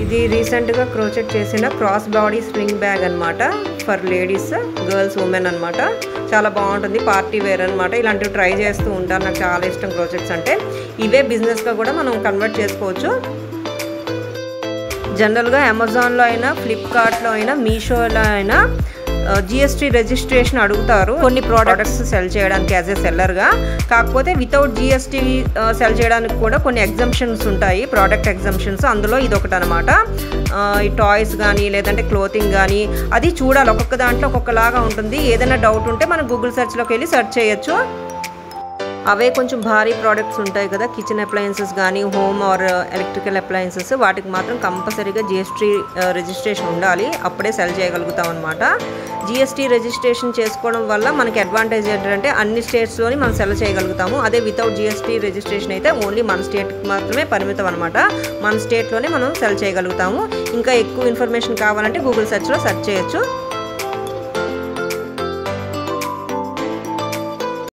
ఇది రీసెంట్గా క్రోచెట్ చేసిన క్రాస్ బాడీ స్వింగ్ బ్యాగ్ అనమాట. ఫర్ లేడీస్, గర్ల్స్, ఉమెన్ అనమాట. చాలా బాగుంటుంది, పార్టీ వేర్ అనమాట. ఇలాంటివి ట్రై చేస్తూ ఉంటాను, నాకు చాలా ఇష్టం క్రోచెట్స్ అంటే. ఇవే బిజినెస్గా కూడా మనం కన్వర్ట్ చేసుకోవచ్చు. జనరల్గా అమెజాన్లో అయినా, ఫ్లిప్కార్ట్లో అయినా, మీషోలో అయినా జిఎస్టీ రిజిస్ట్రేషన్ అడుగుతారు కొన్ని ప్రోడక్ట్స్ సెల్ చేయడానికి యాజ్ ఏ సెల్లర్గా. కాకపోతే వితౌట్ జిఎస్టీ సెల్ చేయడానికి కూడా కొన్ని ఎగ్జంప్షన్స్ ఉంటాయి, ప్రోడక్ట్ ఎగ్జంప్షన్స్. అందులో ఇది ఒకటి అనమాట. ఈ టాయ్స్ కానీ లేదంటే క్లోతింగ్ కానీ అది చూడాలి, ఒక్కొక్క దాంట్లో ఒక్కొక్కలాగా ఉంటుంది. ఏదైనా డౌట్ ఉంటే మనం గూగుల్ సెర్చ్లోకి వెళ్ళి సెర్చ్ చేయొచ్చు. అవే కొంచెం భారీ ప్రోడక్ట్స్ ఉంటాయి కదా, కిచెన్ అప్లయన్సెస్ కానీ, హోమ్ ఆర్ ఎలక్ట్రికల్ అప్లయన్సెస్, వాటికి మాత్రం కంపల్సరీగా జిఎస్టీ రిజిస్ట్రేషన్ ఉండాలి, అప్పుడే సెల్ చేయగలుగుతాం అనమాట. జిఎస్టీ రిజిస్ట్రేషన్ చేసుకోవడం వల్ల మనకి అడ్వాంటేజ్ ఏంటంటే అన్ని స్టేట్స్లోని మనం సెల్ చేయగలుగుతాము. అదే వితౌట్ జిఎస్టీ రిజిస్ట్రేషన్ అయితే ఓన్లీ మన స్టేట్కి మాత్రమే పరిమితం అనమాట. మన స్టేట్లోనే మనం సెల్ చేయగలుగుతాము. ఇంకా ఎక్కువ ఇన్ఫర్మేషన్ కావాలంటే గూగుల్ సెర్చ్లో సెర్చ్ చేయొచ్చు.